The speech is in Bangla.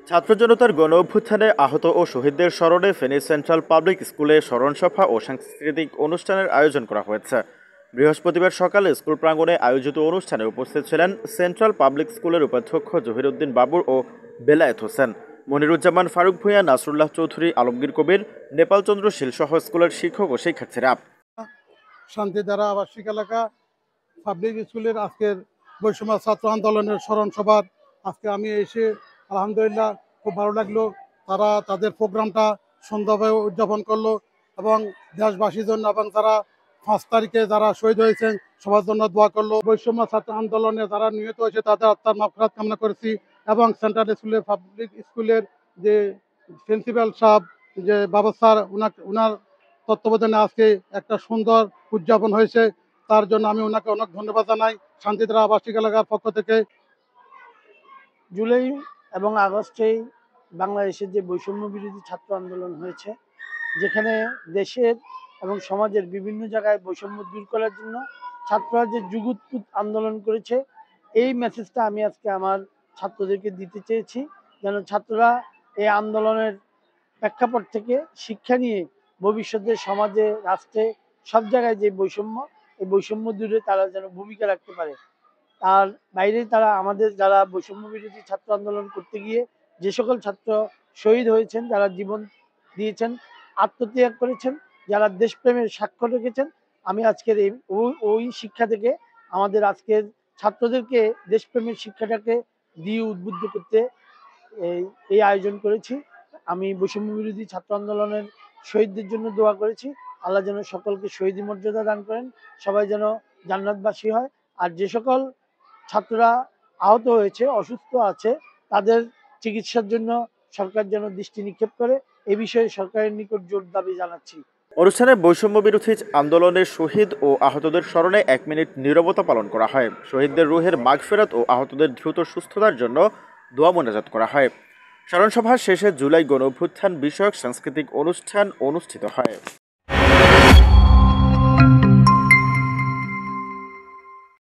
ছাত্র জনতার গণ অভ্যুত্থানে আহত ও শহীদদের স্মরণে ফেনী সেন্ট্রাল পাবলিক স্কুলে স্মরণ সভা ও সাংস্কৃতিক অনুষ্ঠানের আয়োজন করা হয়েছে। বৃহস্পতিবার সকালে স্কুল প্রাঙ্গণে আয়োজিত অনুষ্ঠানে উপস্থিত ছিলেন সেন্ট্রাল পাবলিক স্কুলের উপাধ্যক্ষ জহিরুদ্দিন বাবুর ও বেলায়েত হোসেন, মনিরুজ্জামান ফারুক ভূঁইয়া, নাসরুল্লাহ চৌধুরী, আলমগীর কবির, নেপালচন্দ্র শীল সহ স্কুলের শিক্ষক ও শিক্ষার্থীরা। শান্তিধারা আবাসিক এলাকা পাবলিক স্কুলের আজকের বৈষম্য ছাত্র আন্দোলনের স্মরণ সভার আজকে আমি এসে আলহামদুলিল্লাহ খুব ভালো লাগলো। তারা তাদের প্রোগ্রামটা সুন্দরভাবে উদযাপন করলো এবং দেশবাসীর জন্য এবং তারা 5 তারিখে যারা শহীদ হয়েছেন সবার জন্য দোয়া করলো। বৈষম্য ছাত্র আন্দোলনে যারা নিহত হয়েছে তাদের আত্মার মাগফিরাত কামনা করেছি এবং সেন্ট্রাল স্কুলের পাবলিক স্কুলের যে প্রিন্সিপাল সাহেব যে বাবা স্যার উনার তত্ত্বাবধানে আজকে একটা সুন্দর উদযাপন হয়েছে, তার জন্য আমি ওনাকে অনেক ধন্যবাদ জানাই শান্তিধারা আবাসিক এলাকার পক্ষ থেকে। জুলাই এবং আগস্টেই বাংলাদেশের যে বৈষম্য বিরোধী ছাত্র আন্দোলন হয়েছে, যেখানে দেশের এবং সমাজের বিভিন্ন জায়গায় বৈষম্য দূর করার জন্য ছাত্ররা যে যুগোত্তর আন্দোলন করেছে, এই মেসেজটা আমি আজকে আমার ছাত্রদেরকে দিতে চেয়েছি, যেন ছাত্ররা এই আন্দোলনের প্রেক্ষাপট থেকে শিক্ষা নিয়ে ভবিষ্যতে সমাজে, রাষ্ট্রে, সব জায়গায় যে বৈষম্য, এই বৈষম্য দূরে তারা যেন ভূমিকা রাখতে পারে। তার বাইরে তারা আমাদের যারা বৈষম্য বিরোধী ছাত্র আন্দোলন করতে গিয়ে যে সকল ছাত্র শহীদ হয়েছেন, যারা জীবন দিয়েছেন, আত্মত্যাগ করেছেন, যারা দেশপ্রেমের স্বাক্ষর রেখেছেন, আমি আজকের ওই শিক্ষা থেকে আমাদের আজকের ছাত্রদেরকে দেশপ্রেমের শিক্ষাটাকে দিয়ে উদ্বুদ্ধ করতে এই আয়োজন করেছি। আমি বৈষম্য বিরোধী ছাত্র আন্দোলনের শহীদদের জন্য দোয়া করেছি, আল্লাহ যেন সকলকে শহীদি মর্যাদা দান করেন, সবাই যেন জান্নাতবাসী হয়। আর যে সকল ছাত্ররা আহত হয়েছে, অসুস্থ আছে, তাদের চিকিৎসার জন্য সরকার যেন দৃষ্টি নিক্ষেপ করে, এ বিষয়ে সরকারের নিকট জোর দাবি জানাচ্ছি। অনুষ্ঠানে বৈষম্য বিরোধী আন্দোলনের শহীদ ও আহতদের স্মরণে 1 মিনিট নীরবতা পালন করা হয়। শহীদদের রুহের মাগফিরাত ও আহতদের দ্রুত সুস্থতার জন্য দোয়া মোনাজাত করা হয়। স্মরণ সভা শেষে জুলাই গণ অভ্যুত্থান বিষয়ক সাংস্কৃতিক অনুষ্ঠান অনুষ্ঠিত হয়।